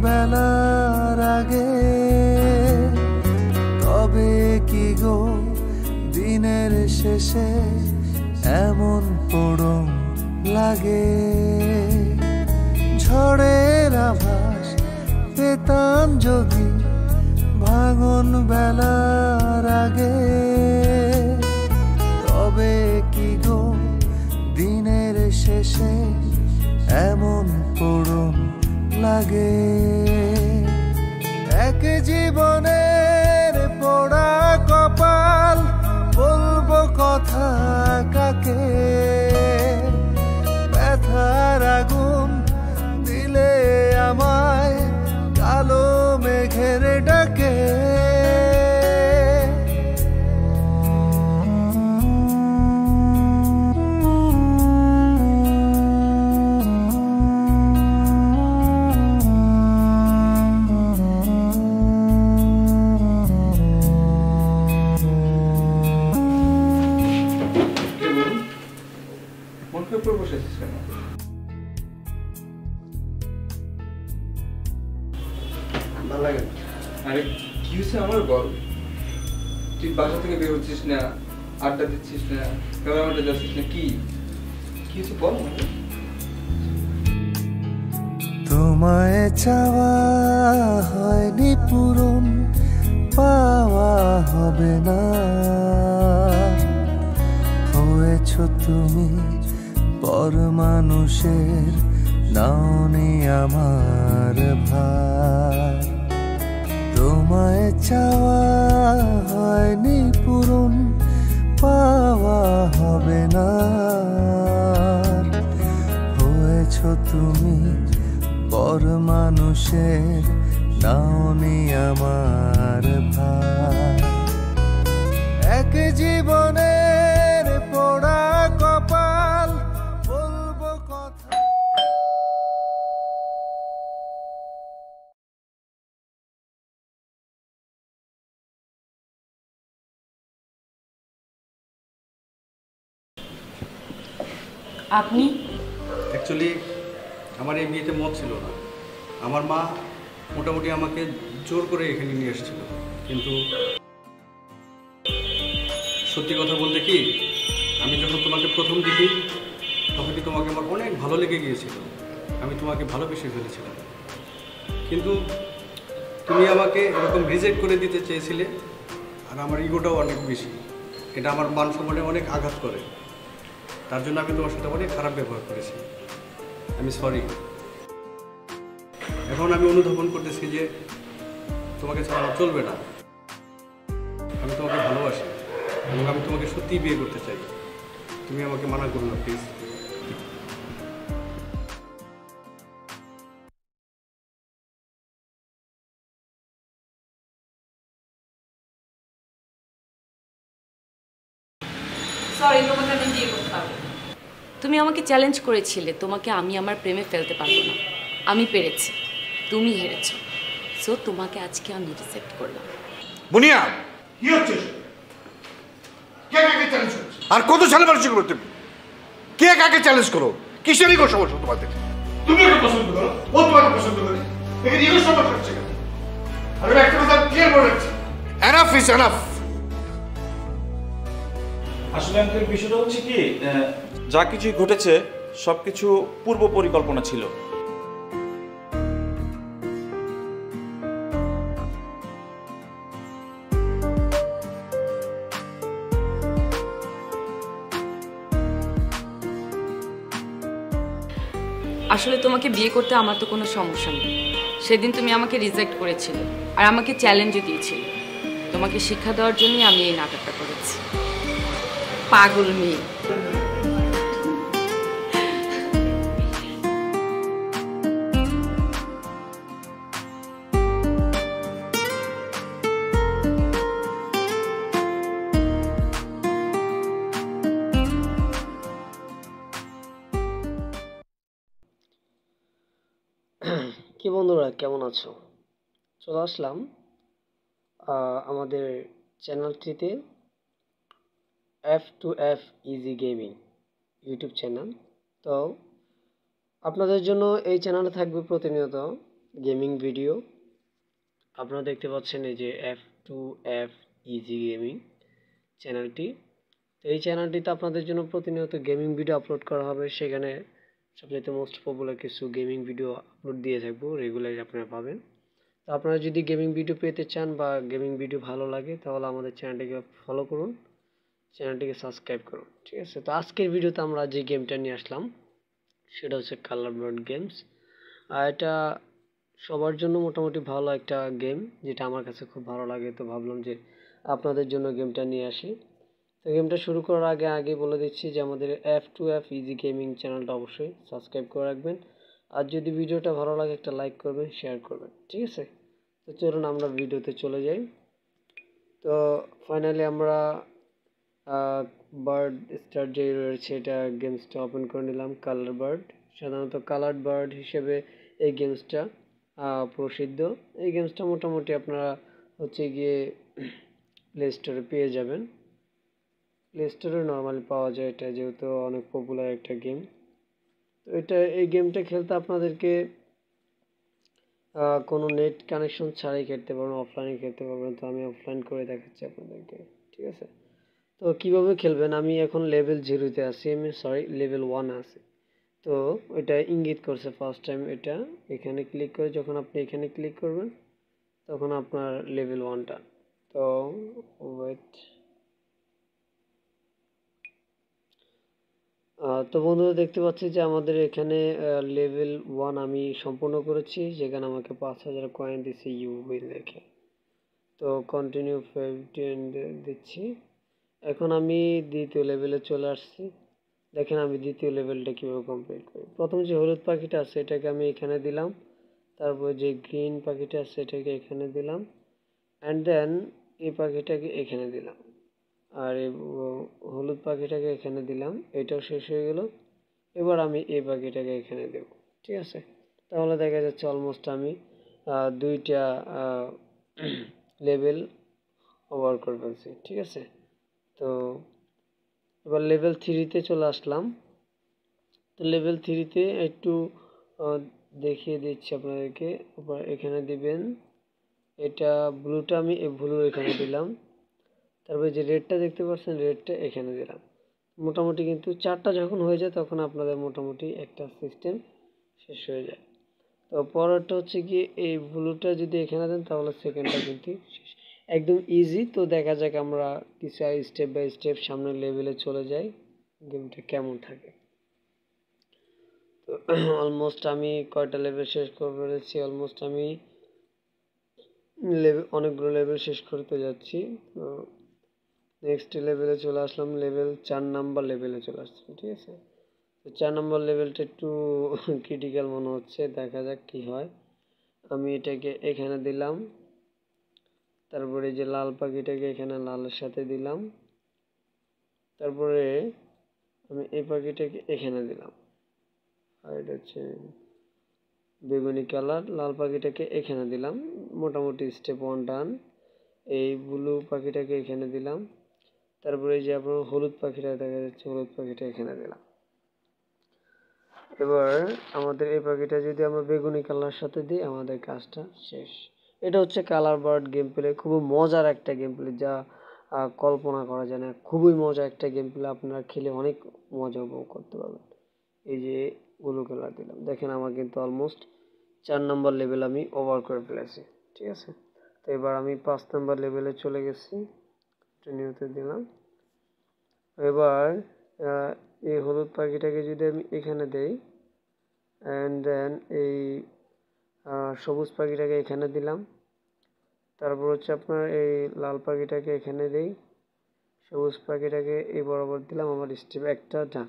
বেলার আগে, তবে কি গো দিনের শেষে এমন পড়ম লাগে। ঝড়ের আভাস পেতাম যদি ভাঙন বেলার আগে, তবে কি গো দিনের শেষে এমন পড়ম লাগে। এক জীবনের পোড়া কপাল, বলবো কথা কাকে, ব্যথার আগুন দিলে আমায় কালো মেঘের ডাকে। আরে কি হয়েছে আমার বল, তুই বাসা থেকে বের হচ্ছিস না, আড্ডা দিচ্ছিস না, ক্যামেরাটা যাচ্ছিস না, কি কি হয়েছে বল। তোমায় চাওয়া হয়নি পূরণ, পাওয়া হবে না। হয়েছ তুমি পর মানুষের, নাওনি আমার ভার। তোমায় চাওয়া হয়নি পূরণ, পাওয়া হবে না। হয়েছ তুমি পর মানুষের, নাওনি আমার ভার। এক জীবনের পোড়া কপাল, বলবো কথা। আপনি অ্যাকচুয়ালি আমার এই বিয়েতে মত ছিল না। আমার মা মোটামুটি আমাকে জোর করে এখানে নিয়ে এসেছিল, কিন্তু সত্যি কথা বলতে কি, আমি যখন তোমাকে প্রথম দেখি তখনই তোমাকে আমার অনেক ভালো লেগে গিয়েছিল। আমি তোমাকে ভালোবেসে ফেলেছিলাম, কিন্তু তুমি আমাকে এরকম রিজেক্ট করে দিতে চেয়েছিলে। আর আমার ইগোটাও অনেক বেশি, এটা আমার মান সম্মানে অনেক আঘাত করে। তার জন্য আমি তোমার সাথে অনেক খারাপ ব্যবহার করেছি। আমি সরি। এখন আমি অনুধাবন করতেছি যে তোমাকে ছাড়া আমার চলবে না। আমি তোমাকে ভালোবাসি এবং আমি তোমাকে সত্যিই বিয়ে করতে চাই। তুমি আমাকে মানা করো না প্লিজ। সরি, তোমাকে আমি বিয়ে করতে পারবো না। তুমি আমাকে চ্যালেঞ্জ করেছিলে, তোমাকে আমি আমার প্রেমে ফেলতে পারবো না। আমি পেরেছি, তুমি হেরেছো। সো তোমাকে আজকে আমি রিজেক্ট করলাম। মুনিয়া কি হচ্ছে? কে কাকে চ্যালেঞ্জ করছে? আর কত সালে মানুষ করো তুমি? কে কাকে চ্যালেঞ্জ করো? কিসেরই গো সমস্যা তোমাদের? তুমি ওকে পছন্দ করো, ও তোমাকে পছন্দ করে, এখানে ইগো সমস্যা হচ্ছে কেন? আমি একটা কথা ক্লিয়ার করে রাখছি, এনাফ ইজ এনাফ। আসলে আঙ্কেল বিষয়টা হচ্ছে কি, যা কিছু ঘটেছে সবকিছু পূর্ব পরিকল্পনা ছিল। আসলে তোমাকে বিয়ে করতে আমার তো কোনো সমস্যা নেই। সেদিন তুমি আমাকে রিজেক্ট করেছিলে আর আমাকে চ্যালেঞ্জও দিয়েছিলে। তোমাকে শিক্ষা দেওয়ার জন্যই আমি এই নাটকটা করেছি। পাগল মেয়ে। কি বন্ধুরা, কেমন আছো? চলে আসলাম আমাদের চ্যানেলটিতে, F2F easy gaming YouTube channel. তো আপনাদের জন্য এই চ্যানেলে থাকবে প্রতিনিয়ত গেমিং ভিডিও। আপনারা দেখতে পাচ্ছেন এই যে F2F ইজি গেমিং চ্যানেলটি। তো এই চ্যানেলটিতে আপনাদের জন্য প্রতিনিয়ত গেমিং ভিডিও আপলোড করা হবে। সেখানে সবচেয়ে মোস্ট পপুলার কিছু গেমিং ভিডিও আপলোড দিয়ে থাকবো, রেগুলারলি আপনারা পাবেন। তো আপনারা যদি গেমিং ভিডিও পেতে চান বা গেমিং ভিডিও ভালো লাগে তাহলে আমাদের চ্যানেলটিকে ফলো করুন, চ্যানেলটিকে সাবস্ক্রাইব করুন, ঠিক আছে। তো আজকের ভিডিওতে আমরা যে গেমটা নিয়ে আসলাম সেটা হচ্ছে কালার বার্ড গেমস। আর এটা সবার জন্য মোটামুটি ভালো একটা গেম, যেটা আমার কাছে খুব ভালো লাগে। তো ভাবলাম যে আপনাদের জন্য গেমটা নিয়ে আসি। তো গেমটা শুরু করার আগে বলে দিচ্ছি যে আমাদের F2F ইজি গেমিং চ্যানেলটা অবশ্যই সাবস্ক্রাইব করে রাখবেন। আর যদি ভিডিওটা ভালো লাগে একটা লাইক করবেন, শেয়ার করবেন, ঠিক আছে। তো চলুন আমরা ভিডিওতে চলে যাই। তো ফাইনালি আমরা বার্ড স্টার যে রয়েছে এটা গেমসটা ওপেন করে নিলাম। কালার বার্ড, সাধারণত কালার বার্ড হিসেবে এই গেমসটা প্রসিদ্ধ। এই গেমসটা মোটামুটি আপনারা হচ্ছে গিয়ে প্লে স্টোরে পেয়ে যাবেন। প্লে স্টোরে নর্মালি পাওয়া যায় এটা, যেহেতু অনেক পপুলার একটা গেম। তো এই গেমটা খেলতে আপনাদেরকে কোনো নেট কানেকশন ছাড়াই খেলতে পারবেন, অফলাইনে খেলতে পারবেন। তো আমি অফলাইন করে দেখাচ্ছি আপনাদেরকে, ঠিক আছে। তো কিভাবে খেলবেন, আমি এখন লেভেল 0-তে আছি, আমি লেভেল 1 আছে। তো এটা ইঙ্গিত করছে ফার্স্ট টাইম এটা এখানে ক্লিক করে, যখন আপনি এখানে ক্লিক করবেন তখন আপনার লেভেল 1টা। তো ওয়েট, তো বন্ধুরা দেখতে পাচ্ছি যে আমাদের এখানে লেভেল 1 আমি সম্পূর্ণ করেছি, যেখানে আমাকে 5000 কয়েন দিচ্ছে ইউবি লেখে। তো কন্টিনিউ 15 দিচ্ছি। এখন আমি দ্বিতীয় লেভেলে চলে আসছি। দেখেন আমি দ্বিতীয় লেভেলটা কীভাবে কমপ্লিট করি। প্রথম যে হলুদ পাখিটা আছে এটাকে আমি এখানে দিলাম, তারপর যে গ্রিন পাখিটা আছে এটাকে এখানে দিলাম, অ্যান্ড দেন এই পাখিটাকে এখানে দিলাম, আর এই হলুদ পাখিটাকে এখানে দিলাম। এটাও শেষ হয়ে গেল। এবার আমি এই পাখিটাকে এখানে দেব, ঠিক আছে। তাহলে দেখা যাচ্ছে অলমোস্ট আমি 2টা লেভেল ওভার করে ফেলছি, ঠিক আছে। তো এবার লেভেল 3-তে চলে আসলাম। তো লেভেল 3-তে একটু দেখিয়ে দিচ্ছি আপনাদেরকে। এখানে দিবেন এটা ব্লুটা, আমি এই ব্লু এখানে দিলাম। তারপরে যে রেডটা দেখতে পাচ্ছেন রেডটা এখানে দিলাম। মোটামুটি কিন্তু 4টা যখন হয়ে যায় তখন আপনাদের মোটামুটি একটা সিস্টেম শেষ হয়ে যায়। তো পরেরটা হচ্ছে কি, এই ব্লুটা যদি এখানে দেন তাহলে সেকেন্ডটা কিন্তু শেষ, একদম ইজি। তো দেখা যাক আমরা কিছু স্টেপ বাই স্টেপ সামনের লেভেলে চলে যাই, গেমটা কেমন থাকে। তো অলমোস্ট আমি কয়টা লেভেল শেষ করে ফেলেছি, অলমোস্ট আমি অনেকগুলো লেভেল শেষ করতে যাচ্ছি। তো নেক্সট লেভেলে চলে আসলাম, লেভেল 4 নাম্বার লেভেলে চলে আসছি, ঠিক আছে। তো 4 নম্বর লেভেলটা একটু ক্রিটিক্যাল মনে হচ্ছে, দেখা যাক কি হয়। আমি এটাকে এখানে দিলাম, তারপরে যে লাল পাখিটাকে এখানে লালের সাথে দিলাম, তারপরে আমি এই পাখিটাকে এখানে দিলাম, আর এটা হচ্ছে বেগুনি কালার। লাল পাখিটাকে এখানে দিলাম, মোটামুটি স্টেপ 1 ডান। এই ব্লু পাখিটাকে এখানে দিলাম, তারপরে যে আপনার হলুদ পাখিটা দেখা যাচ্ছে হলুদ পাখিটা এখানে দিলাম। এবার আমাদের এই পাখিটা যদি আমরা বেগুনি কালার সাথে দিই আমাদের কাজটা শেষ। এটা হচ্ছে কালার বার্ড গেম প্লে, খুবই মজার একটা গেম প্লে, যা কল্পনা করা যায় না। খুবই মজা একটা গেম প্লে, আপনারা খেলে অনেক মজা উপভোগ করতে পারবেন। এই যে ব্লু কালার দিলাম, দেখেন আমার কিন্তু অলমোস্ট 4 নম্বর লেভেল আমি ওভার করে ফেলেছি, ঠিক আছে। তো এবার আমি 5 নম্বর লেভেলে চলে গেছি, কন্টিনিউতে দিলাম। এবার এই হলুদ পাখিটাকে যদি আমি এখানে দেই, অ্যান্ড দেন এই সবুজ পাখিটাকে এখানে দিলাম, তারপর হচ্ছে আপনার এই লাল পাখিটাকে এখানে দেই, সবুজ পাখিটাকে এই বরাবর দিলাম, আমার স্টেপ একটা ডান।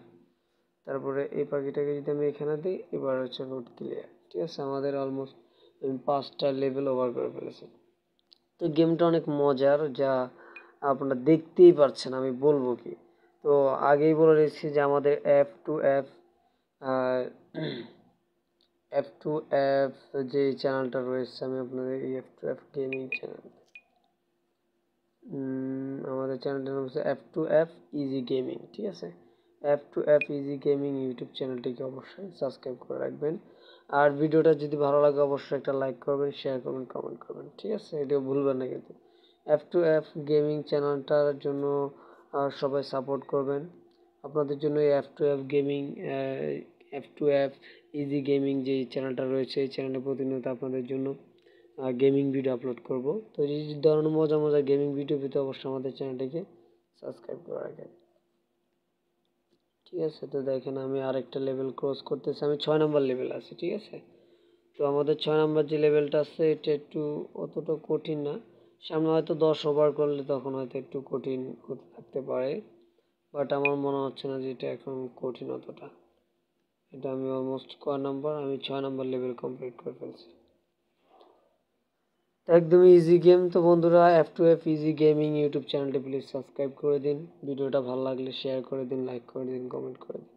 তারপরে এই পাখিটাকে যদি আমি এখানে দিই, এবার হচ্ছে রুট ক্লিয়ার, ঠিক আছে। আমাদের অলমোস্ট 5টা লেভেল ওভার করে ফেলেছি। তো গেমটা অনেক মজার, যা আপনারা দেখতেই পাচ্ছেন, আমি বলবো কি। তো আগেই বলে দিচ্ছি যে আমাদের F2F যে চ্যানেলটা রয়েছে, আমি আপনাদের এই F2F গেমিং চ্যানেল, আমাদের চ্যানেলটার নাম হচ্ছে F2F ইজি গেমিং, ঠিক আছে। F2F ইজি গেমিং ইউটিউব চ্যানেলটিকে অবশ্যই সাবস্ক্রাইব করে রাখবেন। আর ভিডিওটা যদি ভালো লাগে অবশ্যই একটা লাইক করবেন, শেয়ার করবেন, কমেন্ট করবেন, ঠিক আছে? এটাও ভুলবেন না কিন্তু। F2F গেমিং চ্যানেলটার জন্য সবাই সাপোর্ট করবেন। আপনাদের জন্য এই F2F gaming, F2F easy gaming যে চ্যানেলটা রয়েছে, এই চ্যানেলে প্রতিনিয়ত আপনাদের জন্য গেমিং ভিডিও আপলোড করব। তো এই ধরনের মজা মজা গেমিং ভিডিও পেতে অবশ্যই আমাদের চ্যানেলটিকে সাবস্ক্রাইব করে রাখেন, ঠিক আছে? তো দেখেন আমি আরেকটা লেভেল ক্রস করতেছি, আমি 6 নম্বর লেভেল আছি, ঠিক আছে? তো আমাদের 6 নম্বর যে লেভেলটা আছে এটা একটু অতটা কঠিন না, সামনে হয়তো 10 ওভার করলে তখন হয়তো একটু কঠিন হতে থাকতে পারে, বাট আমার মনে হচ্ছে না যে এটা এখন কঠিন অতটা। এটা আমি অলমোস্ট কয় নাম্বার, আমি 6 নম্বর লেভেল কমপ্লিট করে ফেলছি। একদমই ইজি গেম। তো বন্ধুরা, F2F ইজি গেমিং ইউটিউব চ্যানেলটি প্লিজ সাবস্ক্রাইব করে দিন, ভিডিওটা ভালো লাগলে শেয়ার করে দিন, লাইক করে দিন, কমেন্ট করে দিন।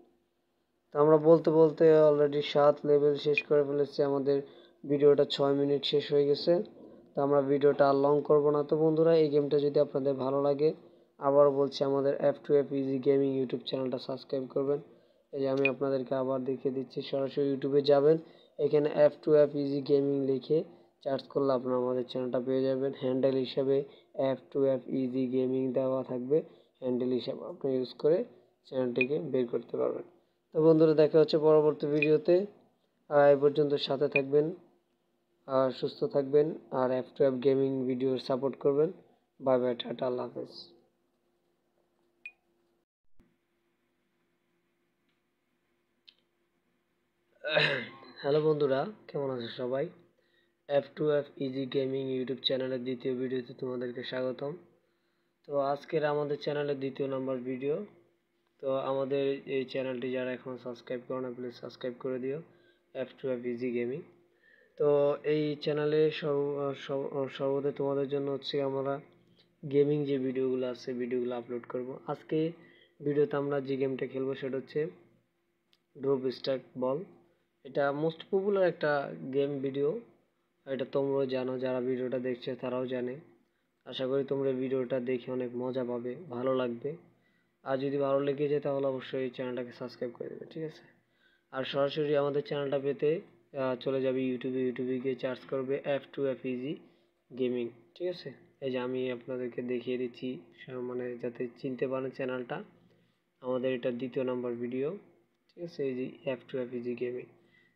তো আমরা বলতে বলতে অলরেডি 7 লেভেল শেষ করে ফেলেছি, আমাদের ভিডিওটা 6 মিনিট শেষ হয়ে গেছে। তো আমরা ভিডিওটা আর লং করব না। তো বন্ধুরা, এই গেমটা যদি আপনাদের ভালো লাগে, আবারও বলছি আমাদের F2F ইজি গেমিং ইউটিউব চ্যানেলটা সাবস্ক্রাইব করবেন। এই যে আমি আপনাদেরকে আবার দেখিয়ে দিচ্ছি, সরাসরি ইউটিউবে যাবেন, এখানে F2F ইজি গেমিং লিখে সার্চ করলে আপনারা আমাদের চ্যানেলটা পেয়ে যাবেন। হ্যান্ডেল হিসাবে F2F ইজি গেমিং দেওয়া থাকবে, হ্যান্ডেল হিসাবে আপনি ইউজ করে চ্যানেলটিকে বের করতে পারবেন। তো বন্ধুরা, দেখা হচ্ছে পরবর্তী ভিডিওতে। এই পর্যন্ত সাথে থাকবেন, আর সুস্থ থাকবেন, আর F2F গেমিং ভিডিওর সাপোর্ট করবেন। বাই বাই, টাটা, আল্লাহ হাফেজ। হ্যালো বন্ধুরা, কেমন আছো সবাই? F2F ইজি গেমিং ইউটিউব চ্যানেলের দ্বিতীয় ভিডিওতে তোমাদেরকে স্বাগতম। তো আজকের আমাদের চ্যানেলের দ্বিতীয় নাম্বার ভিডিও। তো আমাদের এই চ্যানেলটি যারা এখন সাবস্ক্রাইব করো না, প্লিজ সাবস্ক্রাইব করে দিও, F2F ইজি গেমিং। তো এই চ্যানেলে সর্বদা তোমাদের জন্য হচ্ছে আমরা গেমিং যে ভিডিওগুলো আছে ভিডিওগুলো আপলোড করব। আজকে ভিডিওতে আমরা যে গেমটা খেলবো সেটা হচ্ছে ড্রপ স্টাক বল। এটা মোস্ট পপুলার একটা গেম ভিডিও, এটা তোমরাও জানো, যারা ভিডিওটা দেখছে তারাও জানে। আশা করি তোমরা ভিডিওটা দেখে অনেক মজা পাবে, ভালো লাগবে। আর যদি ভালো লেগে যায় তাহলে অবশ্যই এই চ্যানেলটাকে সাবস্ক্রাইব করে দেবে, ঠিক আছে? আর সরাসরি আমাদের চ্যানেলটা পেতে চলে যাবে ইউটিউবে গিয়ে সার্চ করবে F2F ইজি গেমিং, ঠিক আছে? এই যে আমি আপনাদেরকে দেখিয়ে দিচ্ছি, মানে যাতে চিনতে পারেন চ্যানেলটা। আমাদের এটা দ্বিতীয় নাম্বার ভিডিও, ঠিক আছে? এই যে F2F ইজি গেমিং।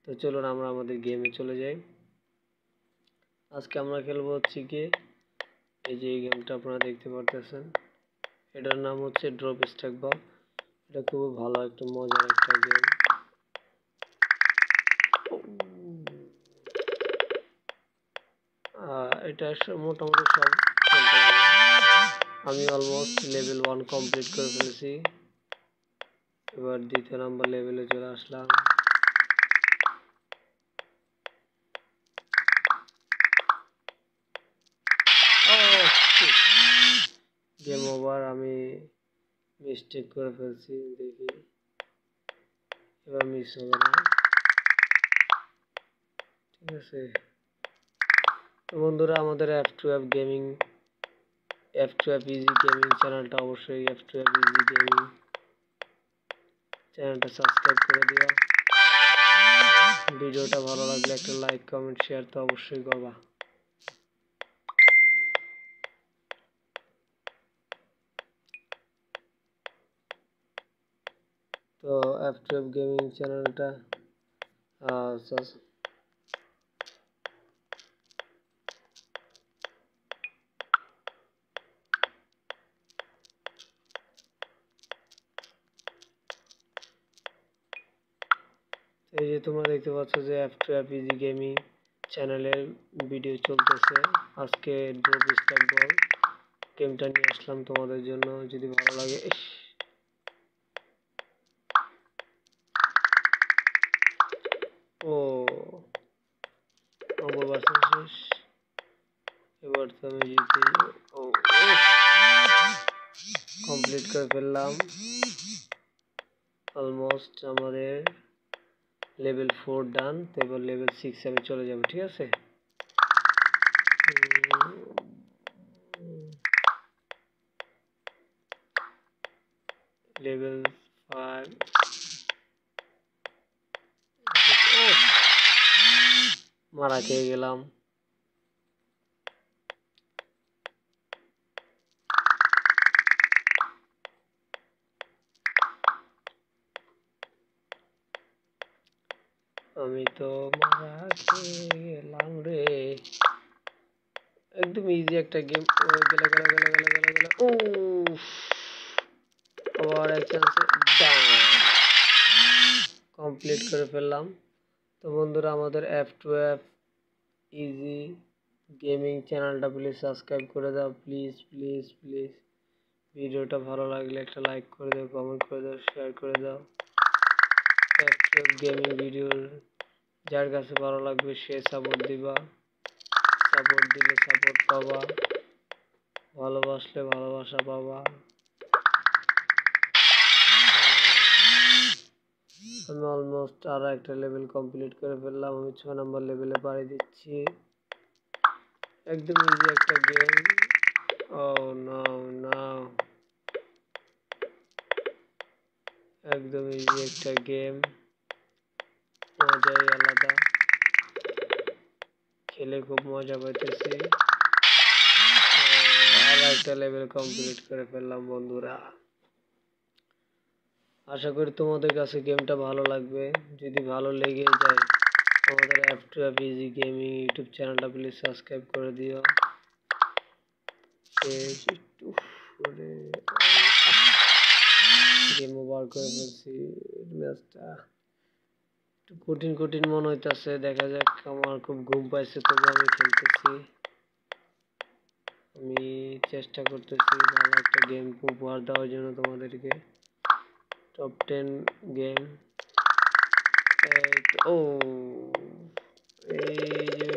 তো চলুন আমরা আমাদের গেমে চলে যাই। আজকে আমরা খেলবো হচ্ছে গিয়ে এই যে এই গেমটা আপনারা দেখতে পারতেছেন, এটার নাম হচ্ছে ড্রপ স্টাক বল। এটা খুব ভালো একটা মজার একটা গেম। এটা মোটামুটি সব খেলতে পারে। আমি অলমোস্ট লেভেল 1 কমপ্লিট করে ফেলেছি, এবার দ্বিতীয় নাম্বার লেভেলে চলে আসলাম। গেম ওভার, আমি মিস্টেক করে ফেলছি, দেখি এবার মিস হবে না, ঠিক আছে? তো বন্ধুরা, আমাদের F2F gaming, F2F easy gaming চ্যানেলটা অবশ্যই F2F ইজি গেমিং চ্যানেলটা সাবস্ক্রাইব করে দিও। ভিডিওটা ভালো লাগলে একটা লাইক, কমেন্ট, শেয়ার তো অবশ্যই করবা। তো F2F গেমিং চ্যানেলটা এই যে তোমরা দেখতে পাচ্ছ যে F2F ইজি গেমিং চ্যানেলের ভিডিও চলতেছে। আজকে ড্রপ স্টাক বল গেমটা নিয়ে আসলাম তোমাদের জন্য, যদি ভালো লাগে। ও নম্বর শেষ, এবার তো আমি জিতে কমপ্লিট করে ফেললাম। অলমোস্ট আমাদের লেভেল 4 ডান। তো এবার লেভেল 6 আমি চলে যাব, ঠিক আছে? লেভেল 5 মারা খেয়ে গেলাম। আমি তো মারা খেয়ে গেলাম রে। একদম ইজি একটা গেম। গেলে গেলে গেলে গেলে গেলে গেলে ও আবার এক চান্সে কমপ্লিট করে ফেললাম। তো বন্ধুরা, আমাদের F2F ইজি গেমিং চ্যানেলটা প্লিজ সাবস্ক্রাইব করে দাও, প্লিজ প্লিজ প্লিজ। ভিডিওটা ভালো লাগলে একটা লাইক করে দাও, কমেন্ট করে দাও, শেয়ার করে দাও। F2F গেমিং ভিডিওর যার কাছে ভালো লাগবে সে সাপোর্ট দিবা, সাপোর্ট দিলে সাপোর্ট পাবা, ভালোবাসলে ভালোবাসা পাবা। আমি অলমোস্ট আরো একটা লেভেল কমপ্লিট করে ফেললাম। আমি 6 নম্বর লেভেলে পাড়ি দিচ্ছি। একদম ইজি একটা গেম। ও নো নো, একদম ইজি একটা গেম, মজাই আলাদা, খেলে খুব মজা পাইতেছি। আর একটা লেভেল কমপ্লিট করে ফেললাম বন্ধুরা। আশা করি তোমাদের কাছে গেমটা ভালো লাগবে। যদি ভালো লেগে যায় আমাদের F2F ইজি গেমিং ইউটিউব চ্যানেলটা প্লিজ সাবস্ক্রাইব করে দিও। একটু গেম ওভার করে ফেলছি। ম্যাচটা একটু কঠিন কঠিন মনে হইতেছে, দেখা যাক। আমার খুব ঘুম পাইছে, তবু আমি খেলতেছি। আমি চেষ্টা করতেছি ভালো একটা গেম উপহার দেওয়ার জন্য তোমাদেরকে। Top 10 game. ও এই যে